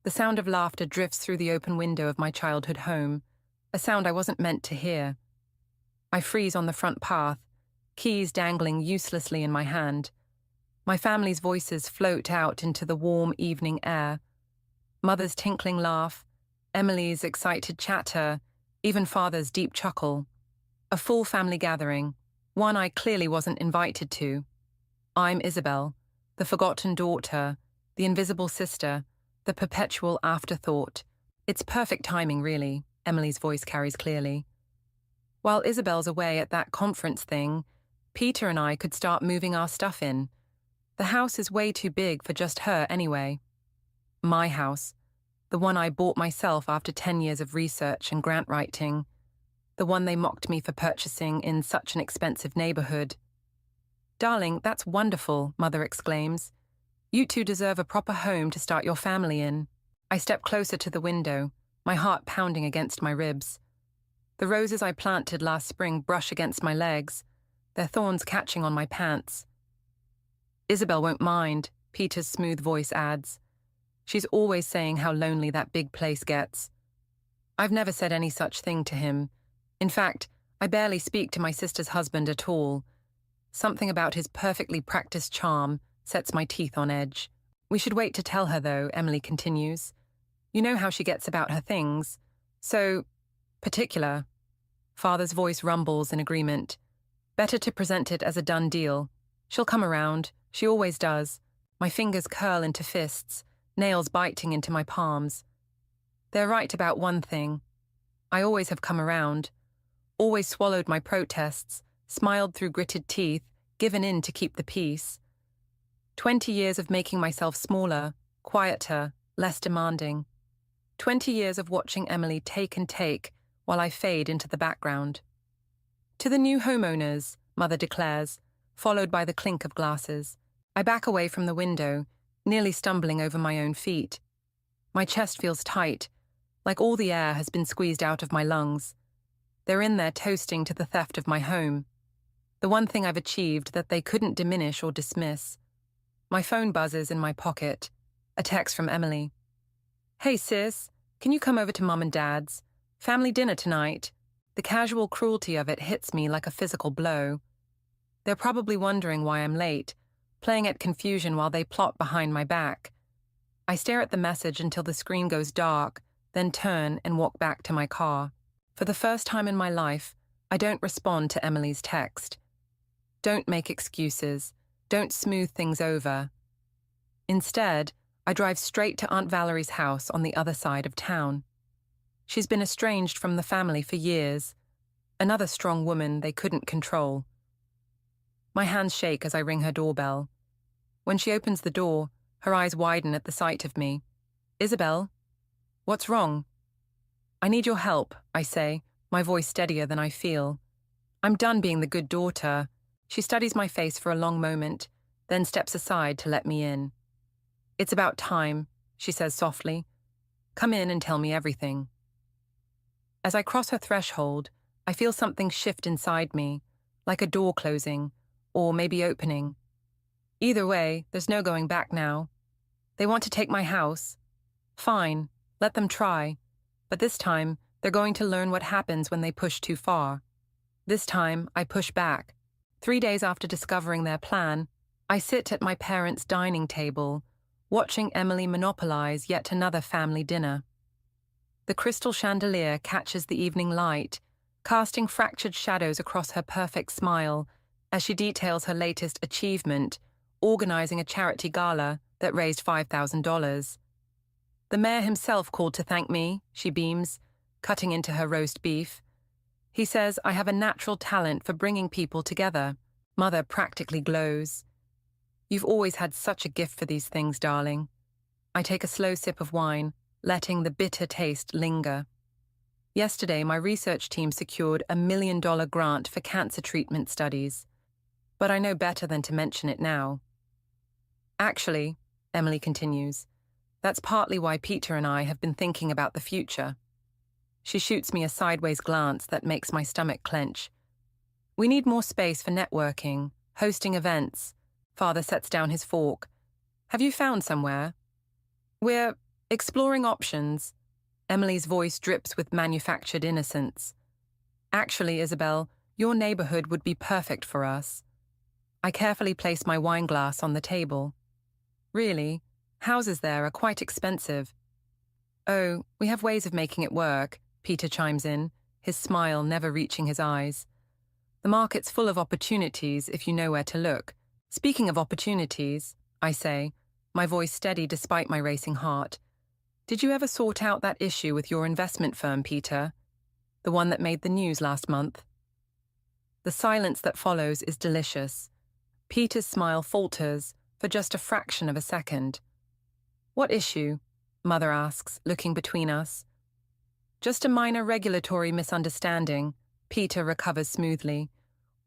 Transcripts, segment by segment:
The sound of laughter drifts through the open window of my childhood home, a sound I wasn't meant to hear. I freeze on the front path, keys dangling uselessly in my hand. My family's voices float out into the warm evening air. Mother's tinkling laugh, Emily's excited chatter, even Father's deep chuckle. A full family gathering, one I clearly wasn't invited to. I'm Isabel, the forgotten daughter, the invisible sister, the perpetual afterthought. It's perfect timing, really, Emily's voice carries clearly. While Isabel's away at that conference thing, Peter and I could start moving our stuff in. The house is way too big for just her anyway. My house, the one I bought myself after 10 years of research and grant writing, the one they mocked me for purchasing in such an expensive neighborhood. "Darling, that's wonderful," Mother exclaims. "You two deserve a proper home to start your family in." I step closer to the window, my heart pounding against my ribs. The roses I planted last spring brush against my legs, their thorns catching on my pants. "Isabel won't mind," Peter's smooth voice adds. "She's always saying how lonely that big place gets." I've never said any such thing to him. In fact, I barely speak to my sister's husband at all. Something about his perfectly practiced charm sets my teeth on edge. "We should wait to tell her, though," Emily continues. "You know how she gets about her things. So particular." Father's voice rumbles in agreement. "Better to present it as a done deal. She'll come around. She always does." My fingers curl into fists, nails biting into my palms. They're right about one thing. I always have come around. Always swallowed my protests, smiled through gritted teeth, given in to keep the peace. 20 years of making myself smaller, quieter, less demanding. 20 years of watching Emily take and take while I fade into the background. "To the new homeowners," Mother declares, followed by the clink of glasses. I back away from the window, nearly stumbling over my own feet. My chest feels tight, like all the air has been squeezed out of my lungs. They're in there toasting to the theft of my home. The one thing I've achieved that they couldn't diminish or dismiss. My phone buzzes in my pocket. A text from Emily. "Hey sis, can you come over to Mum and Dad's? Family dinner tonight." The casual cruelty of it hits me like a physical blow. They're probably wondering why I'm late, playing at confusion while they plot behind my back. I stare at the message until the screen goes dark, then turn and walk back to my car. For the first time in my life, I don't respond to Emily's text. Don't make excuses. Don't smooth things over. Instead, I drive straight to Aunt Valerie's house on the other side of town. She's been estranged from the family for years. Another strong woman they couldn't control. My hands shake as I ring her doorbell. When she opens the door, her eyes widen at the sight of me. "Isabel? What's wrong?" "I need your help," I say, my voice steadier than I feel. I'm done being the good daughter. She studies my face for a long moment, then steps aside to let me in. "It's about time," she says softly. "Come in and tell me everything." As I cross her threshold, I feel something shift inside me, like a door closing, or maybe opening. Either way, there's no going back now. They want to take my house. Fine, let them try. But this time, they're going to learn what happens when they push too far. This time, I push back. 3 days after discovering their plan, I sit at my parents' dining table, watching Emily monopolize yet another family dinner. The crystal chandelier catches the evening light, casting fractured shadows across her perfect smile as she details her latest achievement, organizing a charity gala that raised $5,000. "The mayor himself called to thank me," she beams, cutting into her roast beef. "He says I have a natural talent for bringing people together." Mother practically glows. "You've always had such a gift for these things, darling." I take a slow sip of wine, letting the bitter taste linger. Yesterday, my research team secured a $1 million grant for cancer treatment studies. But I know better than to mention it now. "Actually," Emily continues, "that's partly why Peter and I have been thinking about the future." She shoots me a sideways glance that makes my stomach clench. "We need more space for networking, hosting events." Father sets down his fork. "Have you found somewhere?" Exploring options. Emily's voice drips with manufactured innocence. Actually, Isabel, your neighborhood would be perfect for us. I carefully place my wine glass on the table. Really, houses there are quite expensive. Oh, we have ways of making it work, Peter chimes in, his smile never reaching his eyes. The market's full of opportunities if you know where to look. Speaking of opportunities, I say, my voice steady despite my racing heart. Did you ever sort out that issue with your investment firm, Peter? The one that made the news last month? The silence that follows is delicious. Peter's smile falters for just a fraction of a second. What issue? Mother asks, looking between us. Just a minor regulatory misunderstanding, Peter recovers smoothly.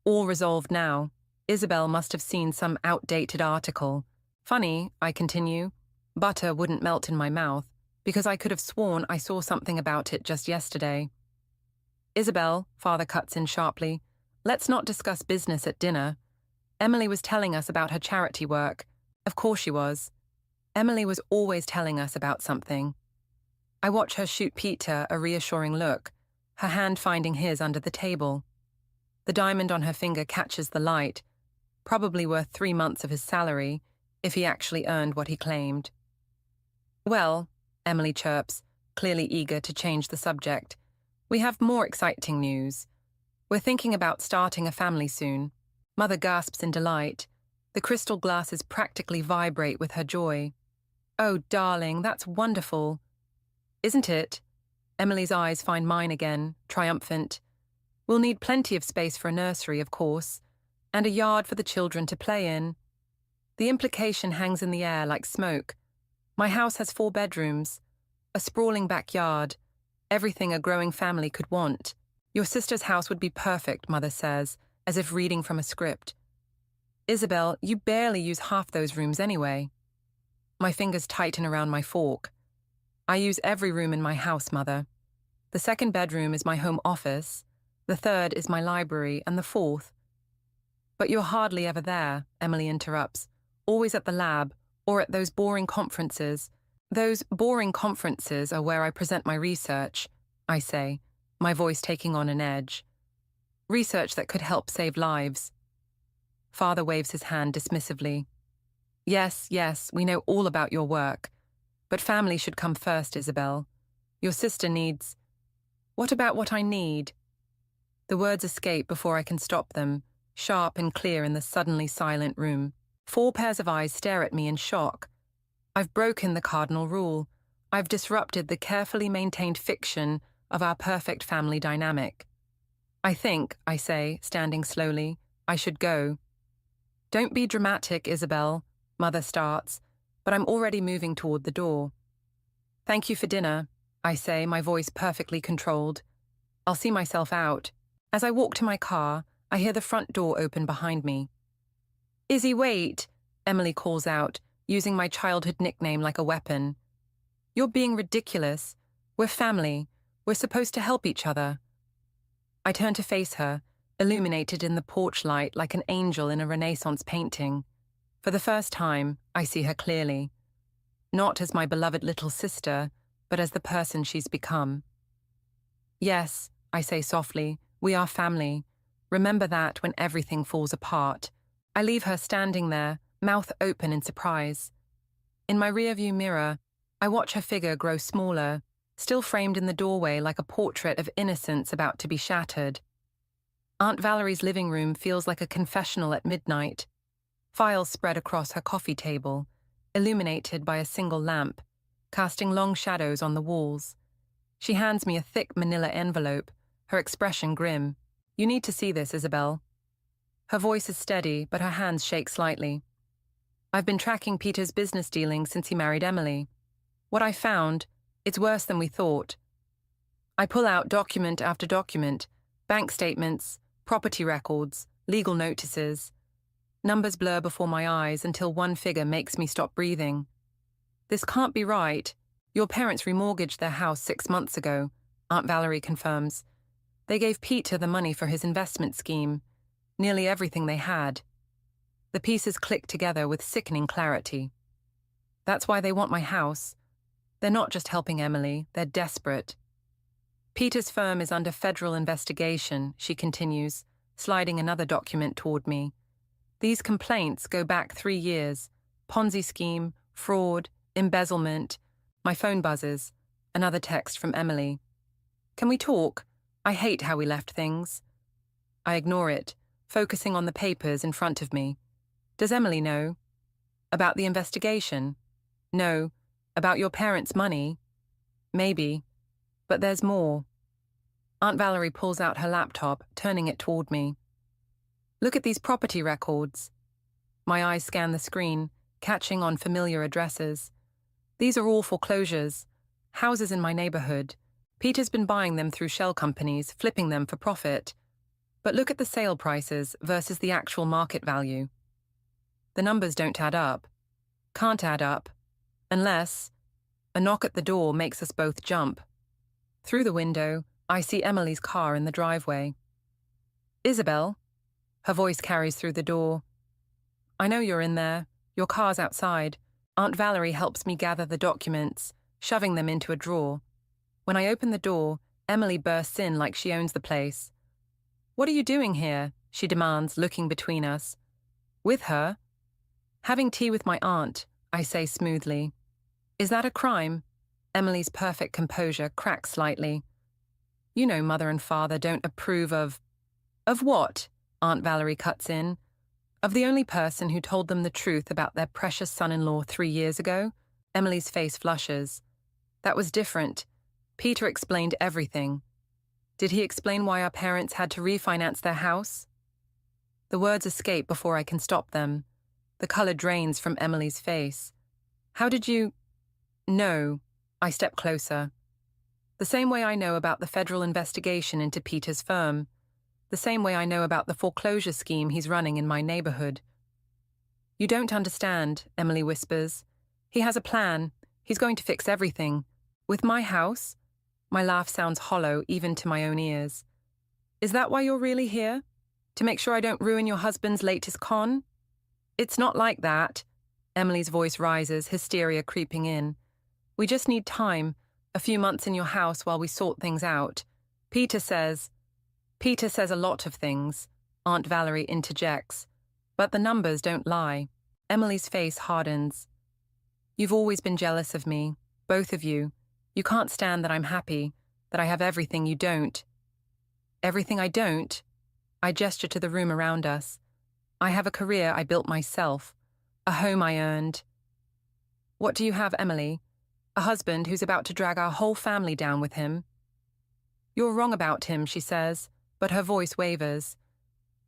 All resolved now. Isabel must have seen some outdated article. Funny, I continue. Butter wouldn't melt in my mouth, because I could have sworn I saw something about it just yesterday. Isabel, Father cuts in sharply, let's not discuss business at dinner. Emily was telling us about her charity work. Of course she was. Emily was always telling us about something. I watch her shoot Peter a reassuring look, her hand finding his under the table. The diamond on her finger catches the light, probably worth 3 months of his salary, if he actually earned what he claimed. Well, Emily chirps, clearly eager to change the subject, we have more exciting news. We're thinking about starting a family soon. Mother gasps in delight. The crystal glasses practically vibrate with her joy. Oh, darling, that's wonderful. Isn't it? Emily's eyes find mine again, triumphant. We'll need plenty of space for a nursery, of course, and a yard for the children to play in. The implication hangs in the air like smoke. My house has 4 bedrooms, a sprawling backyard, everything a growing family could want. Your sister's house would be perfect, Mother says, as if reading from a script. Isabel, you barely use half those rooms anyway. My fingers tighten around my fork. I use every room in my house, Mother. The 2nd bedroom is my home office, the 3rd is my library, and the 4th. But you're hardly ever there, Emily interrupts. Always at the lab, or at those boring conferences. Those boring conferences are where I present my research, I say, my voice taking on an edge. Research that could help save lives. Father waves his hand dismissively. Yes, we know all about your work. But family should come first, Isabel. Your sister needs... What about what I need? The words escape before I can stop them, sharp and clear in the suddenly silent room. 4 pairs of eyes stare at me in shock. I've broken the cardinal rule. I've disrupted the carefully maintained fiction of our perfect family dynamic. I think, I say, standing slowly, I should go. Don't be dramatic, Isabel, Mother starts, but I'm already moving toward the door. Thank you for dinner, I say, my voice perfectly controlled. I'll see myself out. As I walk to my car, I hear the front door open behind me. Izzy, wait, Emily calls out, using my childhood nickname like a weapon. You're being ridiculous. We're family. We're supposed to help each other. I turn to face her, illuminated in the porch light like an angel in a Renaissance painting. For the first time, I see her clearly. Not as my beloved little sister, but as the person she's become. Yes, I say softly, we are family. Remember that when everything falls apart. I leave her standing there, mouth open in surprise. In my rearview mirror, I watch her figure grow smaller, still framed in the doorway like a portrait of innocence about to be shattered. Aunt Valerie's living room feels like a confessional at midnight. Files spread across her coffee table, illuminated by a single lamp, casting long shadows on the walls. She hands me a thick manila envelope, her expression grim. You need to see this, Isabel. Her voice is steady, but her hands shake slightly. I've been tracking Peter's business dealings since he married Emily. What I found, it's worse than we thought. I pull out document after document, bank statements, property records, legal notices. Numbers blur before my eyes until one figure makes me stop breathing. This can't be right. Your parents remortgaged their house 6 months ago, Aunt Valerie confirms. They gave Peter the money for his investment scheme, nearly everything they had. The pieces click together with sickening clarity. That's why they want my house. They're not just helping Emily, they're desperate. Peter's firm is under federal investigation, she continues, sliding another document toward me. These complaints go back 3 years. Ponzi scheme, fraud, embezzlement. My phone buzzes. Another text from Emily. Can we talk? I hate how we left things. I ignore it, focusing on the papers in front of me. Does Emily know? About the investigation? No. About your parents' money? Maybe. But there's more. Aunt Valerie pulls out her laptop, turning it toward me. Look at these property records. My eyes scan the screen, catching on familiar addresses. These are all foreclosures. Houses in my neighborhood. Peter's been buying them through shell companies, flipping them for profit. But look at the sale prices versus the actual market value. The numbers don't add up. Can't add up. Unless a knock at the door makes us both jump. Through the window, I see Emily's car in the driveway. Isabel? Her voice carries through the door. I know you're in there. Your car's outside. Aunt Valerie helps me gather the documents, shoving them into a drawer. When I open the door, Emily bursts in like she owns the place. What are you doing here? She demands, looking between us. With her? Having tea with my aunt, I say smoothly. Is that a crime? Emily's perfect composure cracks slightly. You know Mother and Father don't approve of... Of what? Aunt Valerie cuts in. Of the only person who told them the truth about their precious son-in-law 3 years ago? Emily's face flushes. That was different. Peter explained everything. Did he explain why our parents had to refinance their house? The words escape before I can stop them. The color drains from Emily's face. How did you... No. I step closer. The same way I know about the federal investigation into Peter's firm. The same way I know about the foreclosure scheme he's running in my neighborhood. You don't understand, Emily whispers. He has a plan. He's going to fix everything. With my house? My laugh sounds hollow even to my own ears. Is that why you're really here? To make sure I don't ruin your husband's latest con? It's not like that. Emily's voice rises, hysteria creeping in. We just need time, a few months in your house while we sort things out. Peter says a lot of things, Aunt Valerie interjects. But the numbers don't lie. Emily's face hardens. You've always been jealous of me, both of you. You can't stand that I'm happy, that I have everything you don't. Everything I don't? I gesture to the room around us. I have a career I built myself, a home I earned. What do you have, Emily? A husband who's about to drag our whole family down with him. You're wrong about him, she says, but her voice wavers.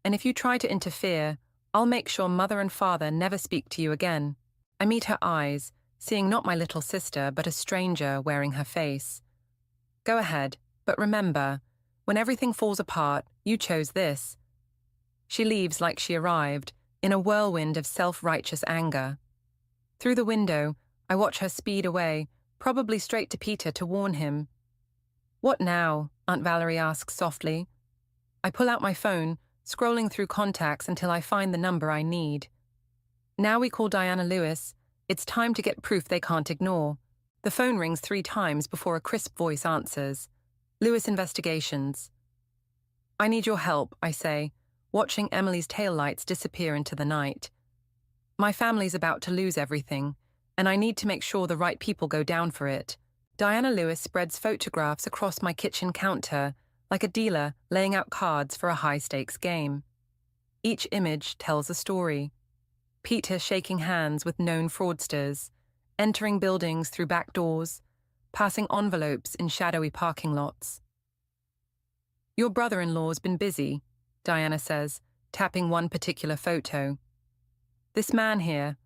And if you try to interfere, I'll make sure Mother and Father never speak to you again. I meet her eyes, seeing not my little sister, but a stranger wearing her face. Go ahead, but remember, when everything falls apart, you chose this. She leaves like she arrived, in a whirlwind of self-righteous anger. Through the window, I watch her speed away, probably straight to Peter to warn him. What now? Aunt Valerie asks softly. I pull out my phone, scrolling through contacts until I find the number I need. Now we call Diana Lewis. It's time to get proof they can't ignore. The phone rings 3 times before a crisp voice answers. Lewis Investigations. I need your help, I say, watching Emily's taillights disappear into the night. My family's about to lose everything, and I need to make sure the right people go down for it. Diana Lewis spreads photographs across my kitchen counter, like a dealer laying out cards for a high-stakes game. Each image tells a story. Peter shaking hands with known fraudsters, entering buildings through back doors, passing envelopes in shadowy parking lots. Your brother-in-law's been busy, Diana says, tapping one particular photo. This man here,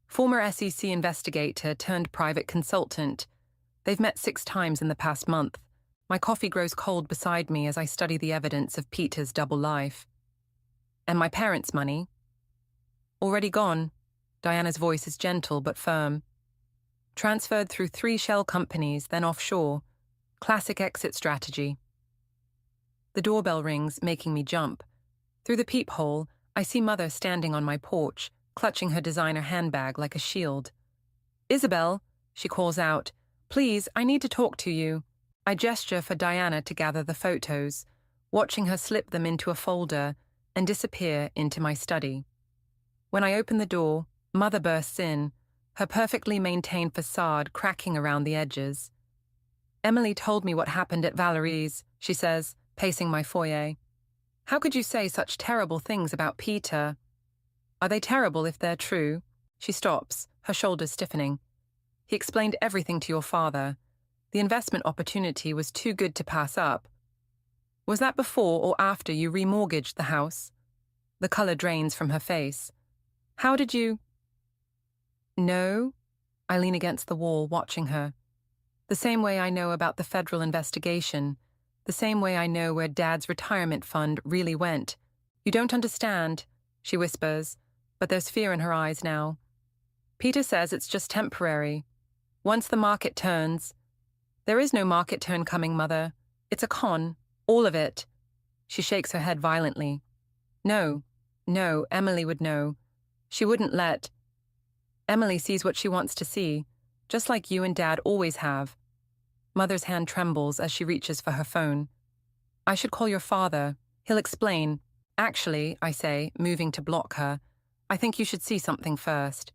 former SEC investigator turned private consultant. They've met 6 times in the past month. My coffee grows cold beside me as I study the evidence of Peter's double life. And my parents' money? Already gone. Diana's voice is gentle but firm. Transferred through 3 shell companies, then offshore. Classic exit strategy. The doorbell rings, making me jump. Through the peephole, I see Mother standing on my porch, clutching her designer handbag like a shield. Isabel, she calls out, Please, I need to talk to you. I gesture for Diana to gather the photos, watching her slip them into a folder and disappear into my study. When I open the door, Mother bursts in, her perfectly maintained facade cracking around the edges. Emily told me what happened at Valerie's, she says, pacing my foyer. How could you say such terrible things about Peter? Are they terrible if they're true? She stops, her shoulders stiffening. He explained everything to your father. The investment opportunity was too good to pass up. Was that before or after you remortgaged the house? The color drains from her face. How did you? No. I lean against the wall, watching her. The same way I know about the federal investigation. The same way I know where Dad's retirement fund really went. You don't understand, she whispers, but there's fear in her eyes now. Peter says it's just temporary. Once the market turns. There is no market turn coming, Mother. It's a con. All of it. She shakes her head violently. No, Emily would know. She wouldn't let. Emily sees what she wants to see, just like you and Dad always have. Mother's hand trembles as she reaches for her phone. I should call your father. He'll explain. Actually, I say, moving to block her, I think you should see something first.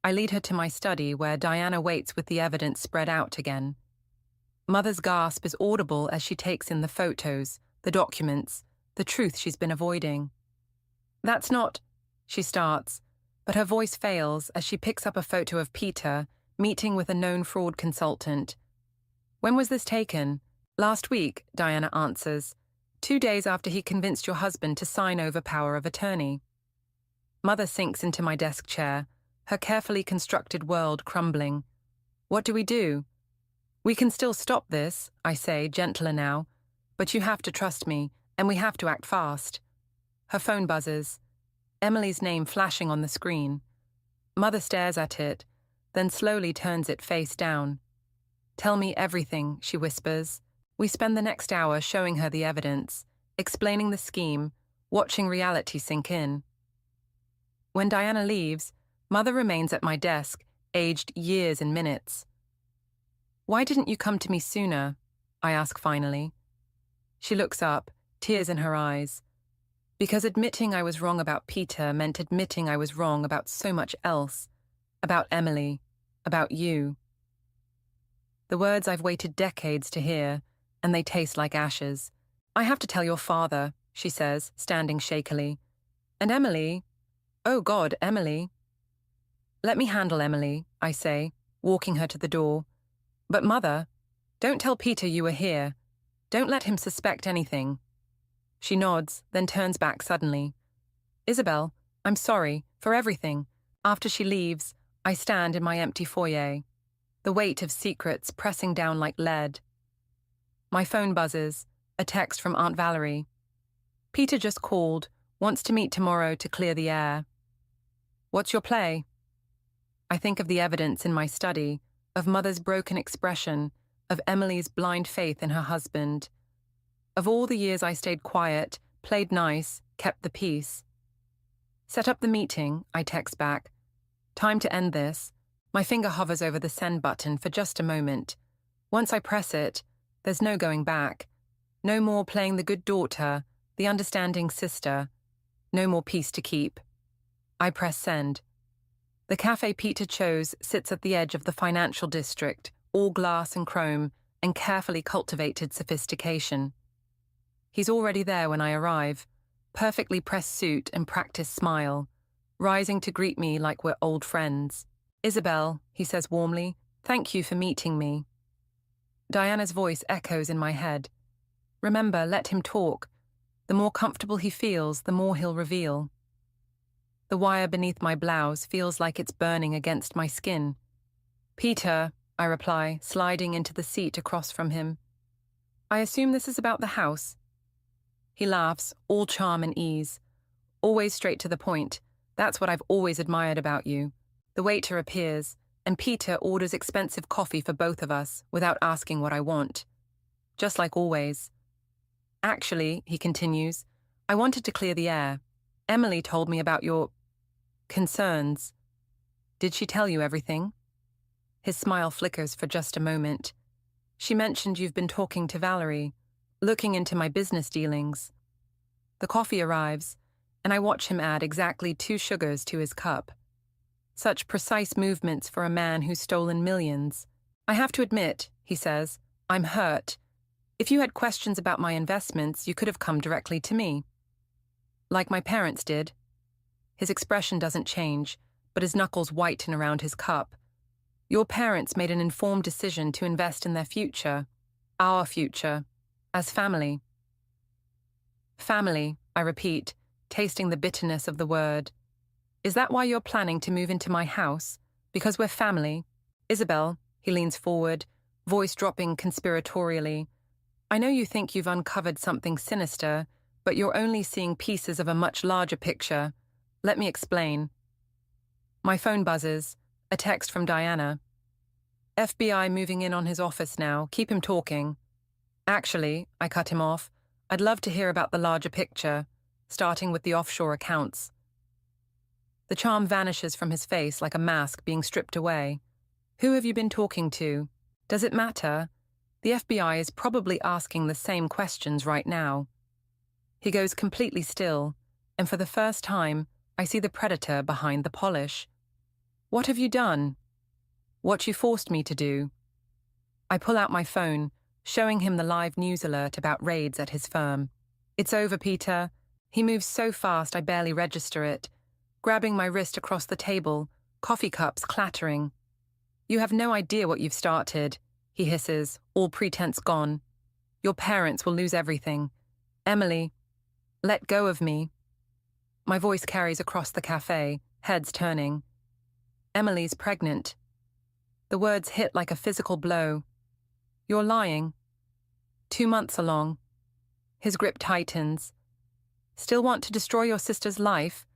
I lead her to my study where Diana waits with the evidence spread out again. Mother's gasp is audible as she takes in the photos, the documents, the truth she's been avoiding. That's not, she starts, but her voice fails as she picks up a photo of Peter meeting with a known fraud consultant. When was this taken? Last week, Diana answers, 2 days after he convinced your husband to sign over power of attorney. Mother sinks into my desk chair, her carefully constructed world crumbling. What do we do? We can still stop this, I say, gentler now, but you have to trust me, and we have to act fast. Her phone buzzes, Emily's name flashing on the screen. Mother stares at it, then slowly turns it face down. Tell me everything, she whispers. We spend the next hour showing her the evidence, explaining the scheme, watching reality sink in. When Diana leaves, Mother remains at my desk, aged years in minutes. Why didn't you come to me sooner? I ask finally. She looks up, tears in her eyes. Because admitting I was wrong about Peter meant admitting I was wrong about so much else. About Emily. About you. The words I've waited decades to hear, and they taste like ashes. I have to tell your father, she says, standing shakily. And Emily? Oh God, Emily. Let me handle Emily, I say, walking her to the door. But Mother, don't tell Peter you were here. Don't let him suspect anything. She nods, then turns back suddenly. Isabel, I'm sorry, for everything. After she leaves, I stand in my empty foyer, the weight of secrets pressing down like lead. My phone buzzes, a text from Aunt Valerie. Peter just called, wants to meet tomorrow to clear the air. What's your play? I think of the evidence in my study, of Mother's broken expression, of Emily's blind faith in her husband. Of all the years I stayed quiet, played nice, kept the peace. Set up the meeting, I text back. Time to end this. My finger hovers over the send button for just a moment. Once I press it, there's no going back. No more playing the good daughter, the understanding sister. No more peace to keep. I press send. The cafe Peter chose sits at the edge of the financial district, all glass and chrome, and carefully cultivated sophistication. He's already there when I arrive, perfectly pressed suit and practiced smile, rising to greet me like we're old friends. Isabel, he says warmly, thank you for meeting me. Diana's voice echoes in my head. Remember, let him talk. The more comfortable he feels, the more he'll reveal. The wire beneath my blouse feels like it's burning against my skin. Peter, I reply, sliding into the seat across from him. I assume this is about the house. He laughs, all charm and ease. Always straight to the point. That's what I've always admired about you. The waiter appears, and Peter orders expensive coffee for both of us without asking what I want. Just like always. Actually, he continues, I wanted to clear the air. Emily told me about your concerns. Did she tell you everything? His smile flickers for just a moment. She mentioned you've been talking to Valerie, looking into my business dealings. The coffee arrives, and I watch him add exactly 2 sugars to his cup. Such precise movements for a man who's stolen millions. I have to admit, he says, I'm hurt. If you had questions about my investments, you could have come directly to me. Like my parents did. His expression doesn't change, but his knuckles whiten around his cup. Your parents made an informed decision to invest in their future, our future, as family. Family, I repeat, tasting the bitterness of the word. Is that why you're planning to move into my house? Because we're family? Isabel, he leans forward, voice dropping conspiratorially. I know you think you've uncovered something sinister, but you're only seeing pieces of a much larger picture. Let me explain. My phone buzzes, a text from Diana. FBI moving in on his office now, keep him talking. Actually, I cut him off, I'd love to hear about the larger picture, starting with the offshore accounts. The charm vanishes from his face like a mask being stripped away. Who have you been talking to? Does it matter? The FBI is probably asking the same questions right now. He goes completely still, and for the first time, I see the predator behind the polish. What have you done? What you forced me to do. I pull out my phone, showing him the live news alert about raids at his firm. It's over, Peter. He moves so fast I barely register it, grabbing my wrist across the table, coffee cups clattering. You have no idea what you've started, he hisses, all pretense gone. Your parents will lose everything. Emily, let go of me. My voice carries across the cafe, heads turning. Emily's pregnant. The words hit like a physical blow. You're lying. 2 months along. His grip tightens. Still want to destroy your sister's life?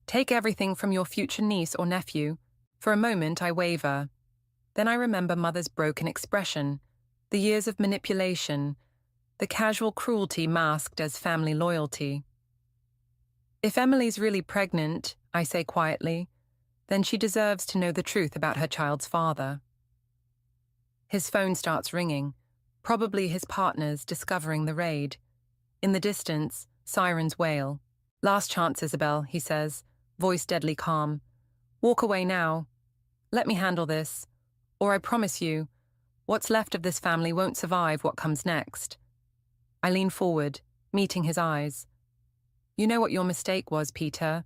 Take everything from your future niece or nephew. For a moment, I waver. Then I remember Mother's broken expression, the years of manipulation, the casual cruelty masked as family loyalty. If Emily's really pregnant, I say quietly, then she deserves to know the truth about her child's father. His phone starts ringing, probably his partner's discovering the raid. In the distance, sirens wail. Last chance, Isabel, he says, voice deadly calm. Walk away now. Let me handle this. Or I promise you, what's left of this family won't survive what comes next. I lean forward, meeting his eyes. You know what your mistake was, Peter.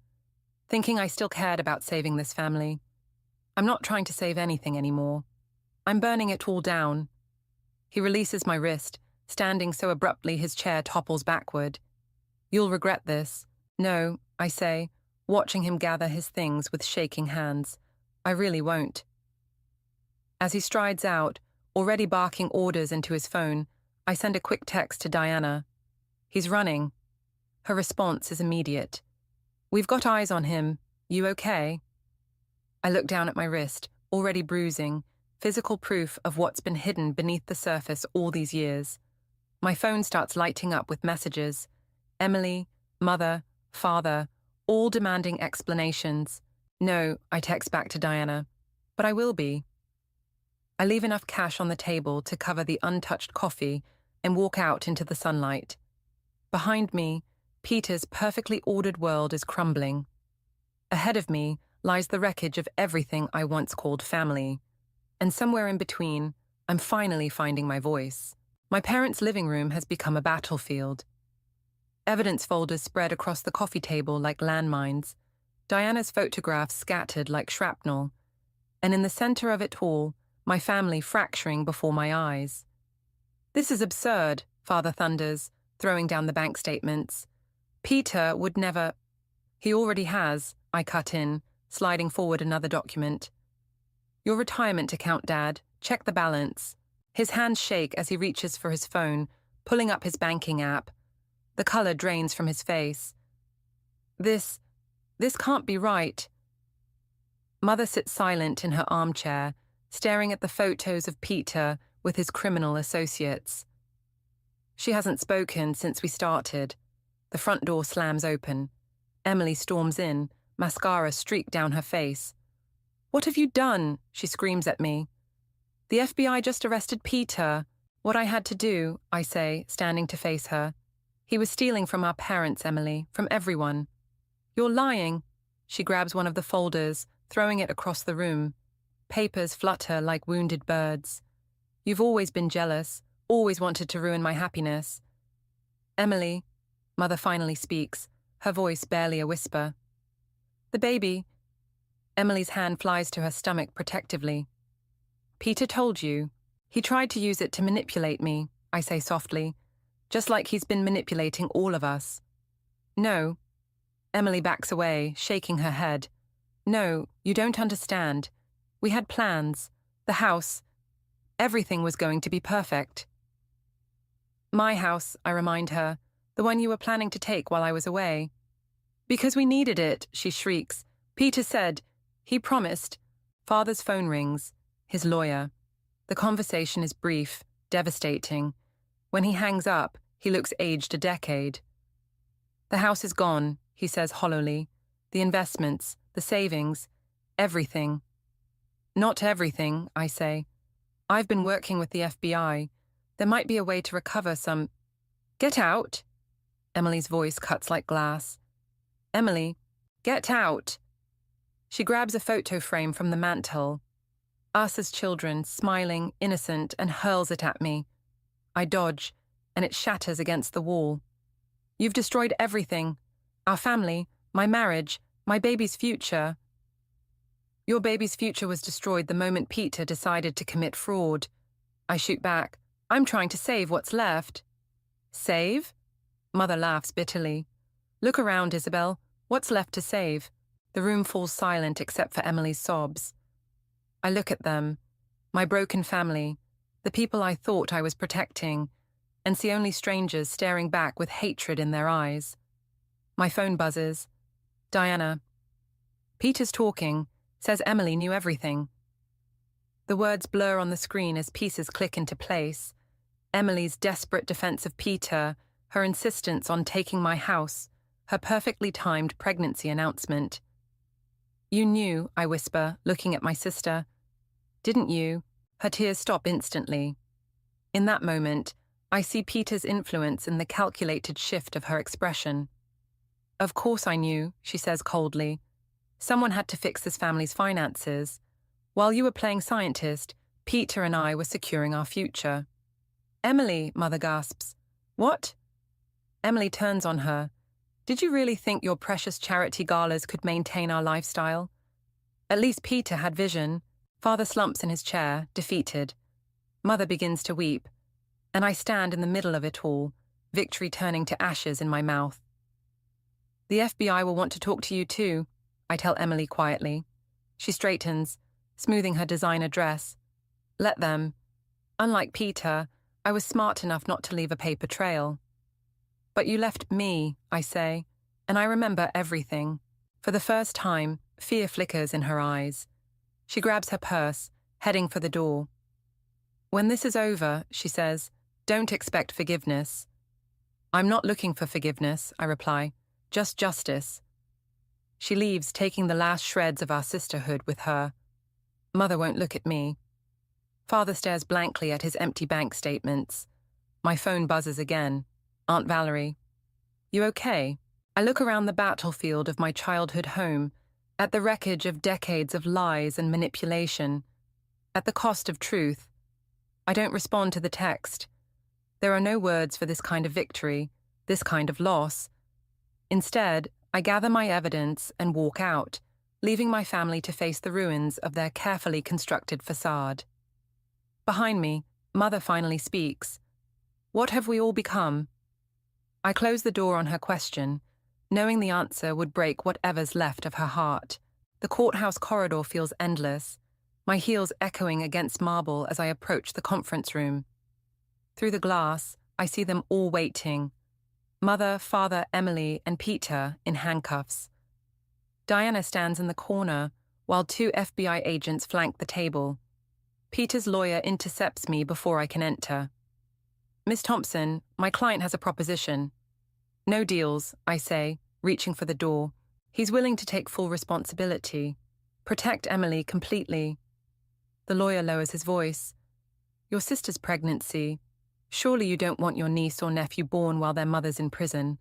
Thinking I still cared about saving this family. I'm not trying to save anything anymore. I'm burning it all down. He releases my wrist, standing so abruptly his chair topples backward. You'll regret this. No, I say, watching him gather his things with shaking hands. I really won't. As he strides out, already barking orders into his phone, I send a quick text to Diana. He's running. Her response is immediate. We've got eyes on him. You okay? I look down at my wrist, already bruising, physical proof of what's been hidden beneath the surface all these years. My phone starts lighting up with messages. Emily, Mother, Father, all demanding explanations. No, I text back to Diana. But I will be. I leave enough cash on the table to cover the untouched coffee and walk out into the sunlight. Behind me, Peter's perfectly ordered world is crumbling. Ahead of me lies the wreckage of everything I once called family. And somewhere in between, I'm finally finding my voice. My parents' living room has become a battlefield. Evidence folders spread across the coffee table like landmines, Diana's photographs scattered like shrapnel, and in the center of it all, my family fracturing before my eyes. This is absurd, Father thunders, throwing down the bank statements. Peter would never... He already has, I cut in, sliding forward another document. Your retirement account, Dad. Check the balance. His hands shake as he reaches for his phone, pulling up his banking app. The color drains from his face. This can't be right. Mother sits silent in her armchair, staring at the photos of Peter with his criminal associates. She hasn't spoken since we started. The front door slams open. Emily storms in, mascara streaked down her face. What have you done? She screams at me. The FBI just arrested Peter. What I had to do, I say, standing to face her. He was stealing from our parents, Emily, from everyone. You're lying. She grabs one of the folders, throwing it across the room. Papers flutter like wounded birds. You've always been jealous, always wanted to ruin my happiness. Emily, Mother finally speaks, her voice barely a whisper. The baby. Emily's hand flies to her stomach protectively. Peter told you. He tried to use it to manipulate me, I say softly, just like he's been manipulating all of us. No. Emily backs away, shaking her head. No, you don't understand. We had plans. The house. Everything was going to be perfect. My house, I remind her, the one you were planning to take while I was away. Because we needed it, she shrieks. Peter said. He promised. Father's phone rings. His lawyer. The conversation is brief, devastating. When he hangs up, he looks aged a decade. The house is gone, he says hollowly. The investments, the savings, everything. Not everything, I say. I've been working with the FBI. There might be a way to recover some... Get out! Emily's voice cuts like glass. Emily, get out! She grabs a photo frame from the mantel. Us as children, smiling, innocent, and hurls it at me. I dodge, and it shatters against the wall. You've destroyed everything. Our family, my marriage, my baby's future. Your baby's future was destroyed the moment Peter decided to commit fraud. I shoot back. I'm trying to save what's left. Save? Mother laughs bitterly. Look around, Isabel. What's left to save? The room falls silent except for Emily's sobs. I look at them, my broken family, the people I thought I was protecting, and see only strangers staring back with hatred in their eyes. My phone buzzes. Diana. Peter's talking, says Emily knew everything. The words blur on the screen as pieces click into place. Emily's desperate defense of Peter, her insistence on taking my house, her perfectly timed pregnancy announcement. You knew, I whisper, looking at my sister. Didn't you? Her tears stop instantly. In that moment, I see Peter's influence in the calculated shift of her expression. Of course I knew, she says coldly. Someone had to fix this family's finances. While you were playing scientist, Peter and I were securing our future. Emily, Mother gasps. What? Emily turns on her. Did you really think your precious charity galas could maintain our lifestyle? At least Peter had vision. Father slumps in his chair, defeated. Mother begins to weep, and I stand in the middle of it all, victory turning to ashes in my mouth. The FBI will want to talk to you too, I tell Emily quietly. She straightens, smoothing her designer dress. Let them. Unlike Peter, I was smart enough not to leave a paper trail. But you left me, I say, and I remember everything. For the first time, fear flickers in her eyes. She grabs her purse, heading for the door. When this is over, she says, don't expect forgiveness. I'm not looking for forgiveness, I reply, just justice. She leaves, taking the last shreds of our sisterhood with her. Mother won't look at me. Father stares blankly at his empty bank statements. My phone buzzes again. Aunt Valerie. You okay? I look around the battlefield of my childhood home, at the wreckage of decades of lies and manipulation, at the cost of truth. I don't respond to the text. There are no words for this kind of victory, this kind of loss. Instead, I gather my evidence and walk out, leaving my family to face the ruins of their carefully constructed facade. Behind me, Mother finally speaks. What have we all become? I close the door on her question, knowing the answer would break whatever's left of her heart. The courthouse corridor feels endless, my heels echoing against marble as I approach the conference room. Through the glass, I see them all waiting. Mother, Father, Emily, and Peter in handcuffs. Diana stands in the corner, while 2 FBI agents flank the table. Peter's lawyer intercepts me before I can enter. Miss Thompson, my client has a proposition. No deals, I say, reaching for the door. He's willing to take full responsibility. Protect Emily completely. The lawyer lowers his voice. Your sister's pregnancy. Surely you don't want your niece or nephew born while their mother's in prison.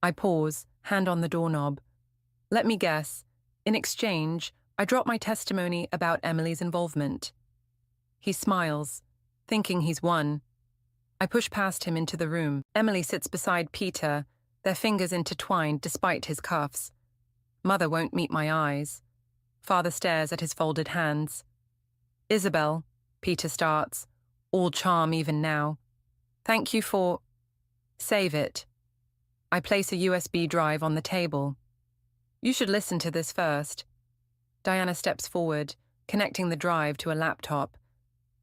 I pause, hand on the doorknob. Let me guess. In exchange, I drop my testimony about Emily's involvement. He smiles, thinking he's won. I push past him into the room. Emily sits beside Peter, their fingers intertwined despite his cuffs. Mother won't meet my eyes. Father stares at his folded hands. Isabel, Peter starts, all charm even now. Thank you for... Save it. I place a USB drive on the table. You should listen to this first. Diana steps forward, connecting the drive to a laptop.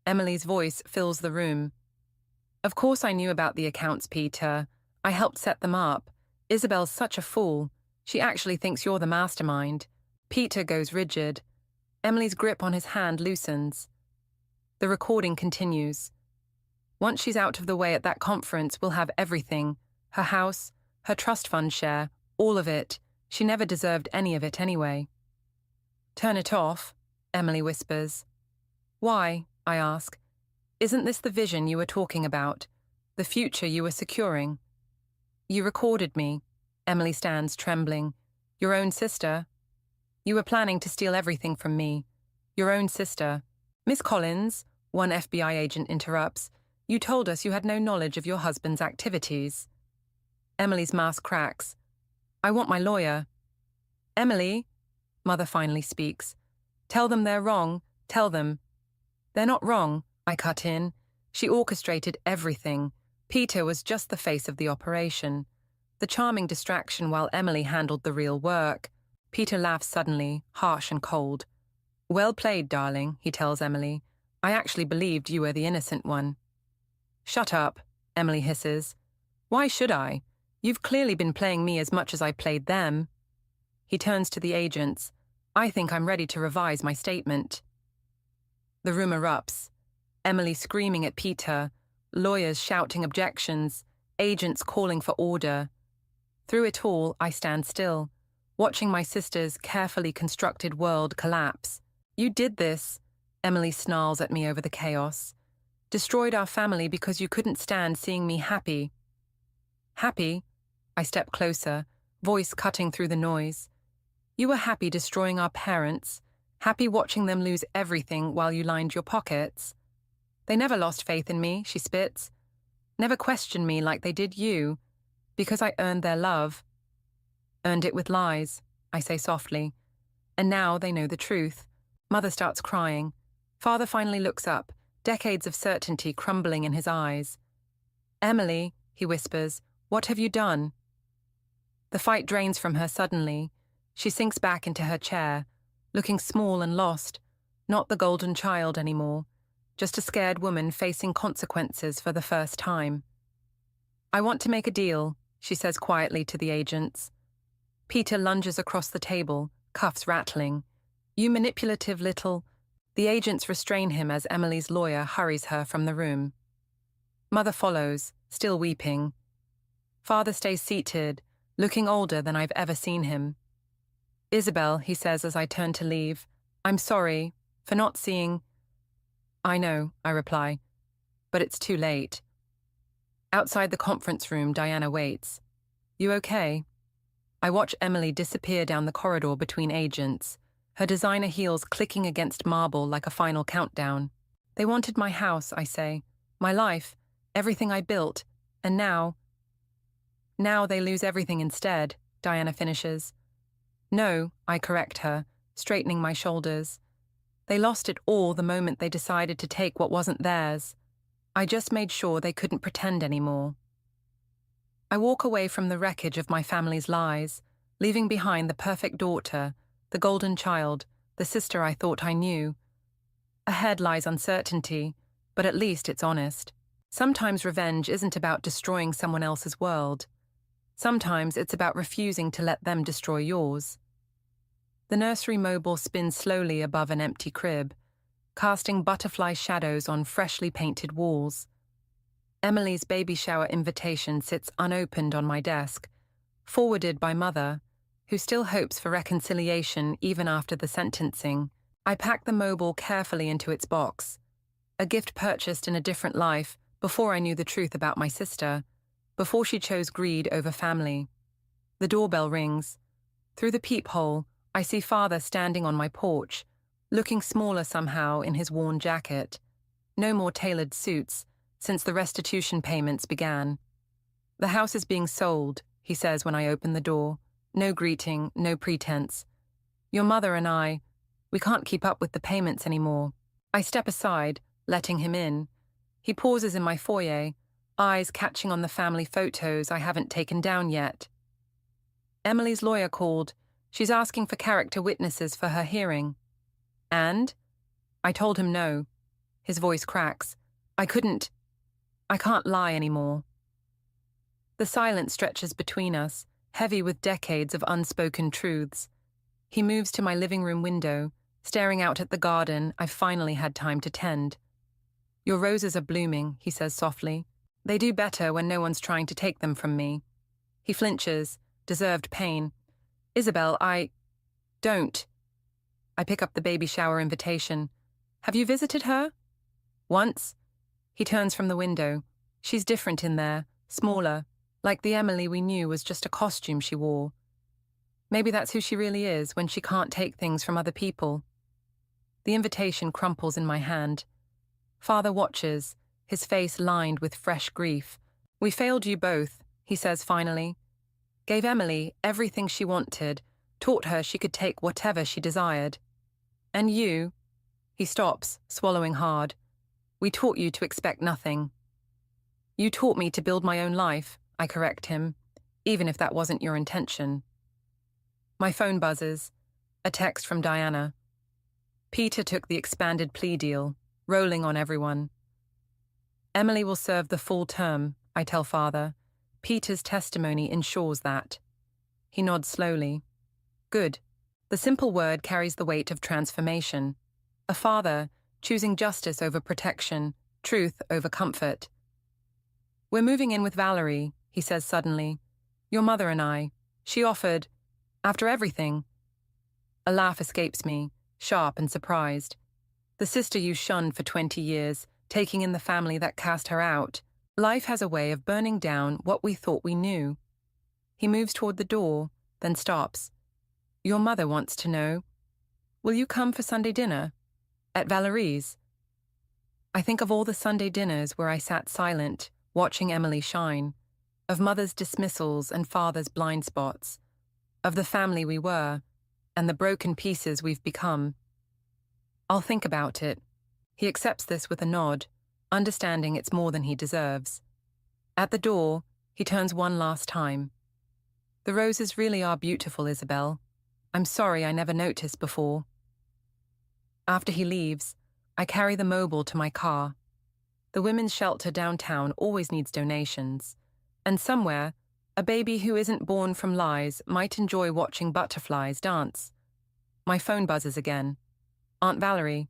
Emily's voice fills the room. Of course I knew about the accounts, Peter. I helped set them up. Isabel's such a fool. She actually thinks you're the mastermind. Peter goes rigid. Emily's grip on his hand loosens. The recording continues. Once she's out of the way at that conference, we'll have everything. Her house, her trust fund share, all of it. She never deserved any of it anyway. Turn it off, Emily whispers. Why? I ask. Isn't this the vision you were talking about? The future you were securing? You recorded me. Emily stands trembling. Your own sister? You were planning to steal everything from me. Your own sister. Miss Collins, one FBI agent interrupts. You told us you had no knowledge of your husband's activities. Emily's mask cracks. I want my lawyer. Emily, Mother finally speaks. Tell them they're wrong. Tell them. They're not wrong, I cut in. She orchestrated everything. Peter was just the face of the operation. The charming distraction while Emily handled the real work. Peter laughs suddenly, harsh and cold. Well played, darling, he tells Emily. I actually believed you were the innocent one. Shut up, Emily hisses. Why should I? You've clearly been playing me as much as I played them. He turns to the agents. I think I'm ready to revise my statement. The room erupts. Emily screaming at Peter, lawyers shouting objections, agents calling for order. Through it all, I stand still, watching my sister's carefully constructed world collapse. You did this, Emily snarls at me over the chaos. Destroyed our family because you couldn't stand seeing me happy. Happy? I step closer, voice cutting through the noise. You were happy destroying our parents, happy watching them lose everything while you lined your pockets. They never lost faith in me, she spits. Never questioned me like they did you, because I earned their love. Earned it with lies, I say softly. And now they know the truth. Mother starts crying. Father finally looks up, decades of certainty crumbling in his eyes. Emily, he whispers, what have you done? The fight drains from her suddenly. She sinks back into her chair, looking small and lost, not the golden child anymore, just a scared woman facing consequences for the first time. I want to make a deal, she says quietly to the agents. Peter lunges across the table, cuffs rattling. You manipulative little... The agents restrain him as Emily's lawyer hurries her from the room. Mother follows, still weeping. Father stays seated, looking older than I've ever seen him. Isabel, he says as I turn to leave, I'm sorry for not seeing... I know, I reply, but it's too late. Outside the conference room, Diana waits. You okay? I watch Emily disappear down the corridor between agents, her designer heels clicking against marble like a final countdown. They wanted my house, I say, my life, everything I built, and now... Now they lose everything instead, Diana finishes. No, I correct her, straightening my shoulders. They lost it all the moment they decided to take what wasn't theirs. I just made sure they couldn't pretend anymore. I walk away from the wreckage of my family's lies, leaving behind the perfect daughter, the golden child, the sister I thought I knew. Ahead lies uncertainty, but at least it's honest. Sometimes revenge isn't about destroying someone else's world. Sometimes it's about refusing to let them destroy yours. The nursery mobile spins slowly above an empty crib, casting butterfly shadows on freshly painted walls. Emily's baby shower invitation sits unopened on my desk, forwarded by Mother, who still hopes for reconciliation even after the sentencing. I pack the mobile carefully into its box. a gift purchased in a different life before I knew the truth about my sister, before she chose greed over family. The doorbell rings. Through the peephole, I see Father standing on my porch, looking smaller somehow in his worn jacket. No more tailored suits, since the restitution payments began. "The house is being sold," he says when I open the door. No greeting, no pretense. "Your mother and we can't keep up with the payments anymore." I step aside, letting him in. He pauses in my foyer, eyes catching on the family photos I haven't taken down yet. "Emily's lawyer called. She's asking for character witnesses for her hearing." "And?" I told him no. His voice cracks. I can't lie anymore." The silence stretches between us, heavy with decades of unspoken truths. He moves to my living room window, staring out at the garden I've finally had time to tend. "Your roses are blooming," he says softly. "They do better when no one's trying to take them from me." He flinches, deserved pain. "Isabel, don't." I pick up the baby shower invitation. "Have you visited her?" "Once." He turns from the window. "She's different in there, smaller, like the Emily we knew was just a costume she wore. Maybe that's who she really is when she can't take things from other people." The invitation crumples in my hand. Father watches, his face lined with fresh grief. "We failed you both," he says finally. "Gave Emily everything she wanted, taught her she could take whatever she desired. And you," he stops, swallowing hard, "we taught you to expect nothing." "You taught me to build my own life," I correct him, "even if that wasn't your intention." My phone buzzes. A text from Diana. "Peter took the expanded plea deal, rolling on everyone." "Emily will serve the full term," I tell Father. "Peter's testimony ensures that." He nods slowly. "Good." The simple word carries the weight of transformation. A father choosing justice over protection, truth over comfort. "We're moving in with Valerie," he says suddenly. "Your mother and She offered, after everything." A laugh escapes me, sharp and surprised. "The sister you shunned for 20 years, taking in the family that cast her out. Life has a way of burning down what we thought we knew." He moves toward the door, then stops. "Your mother wants to know. Will you come for Sunday dinner? At Valerie's?" I think of all the Sunday dinners where I sat silent, watching Emily shine, of mother's dismissals and father's blind spots, of the family we were, and the broken pieces we've become. "I'll think about it." He accepts this with a nod, understanding it's more than he deserves. At the door, he turns one last time. "The roses really are beautiful, Isabel. I'm sorry I never noticed before." After he leaves, I carry the mobile to my car. The women's shelter downtown always needs donations, and somewhere, a baby who isn't born from lies might enjoy watching butterflies dance. My phone buzzes again. "Aunt Valerie,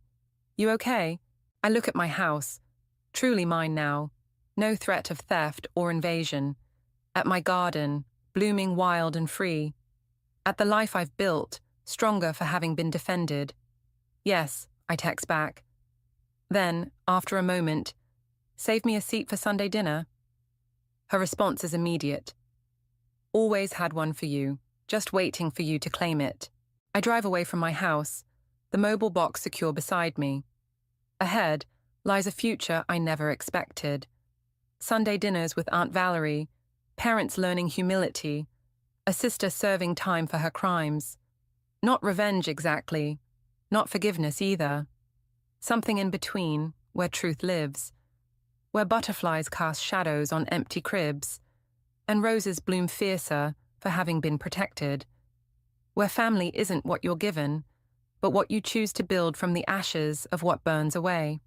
you okay?" I look at my house, truly mine now, no threat of theft or invasion, at my garden, blooming wild and free, at the life I've built, stronger for having been defended. "Yes," I text back. Then, after a moment, "Save me a seat for Sunday dinner?" Her response is immediate. "Always had one for you, just waiting for you to claim it." I drive away from my house, the mobile box secure beside me. Ahead lies a future I never expected. Sunday dinners with Aunt Valerie, parents learning humility, a sister serving time for her crimes. Not revenge exactly, not forgiveness either. Something in between, where truth lives, where butterflies cast shadows on empty cribs, and roses bloom fiercer for having been protected, where family isn't what you're given, but what you choose to build from the ashes of what burns away.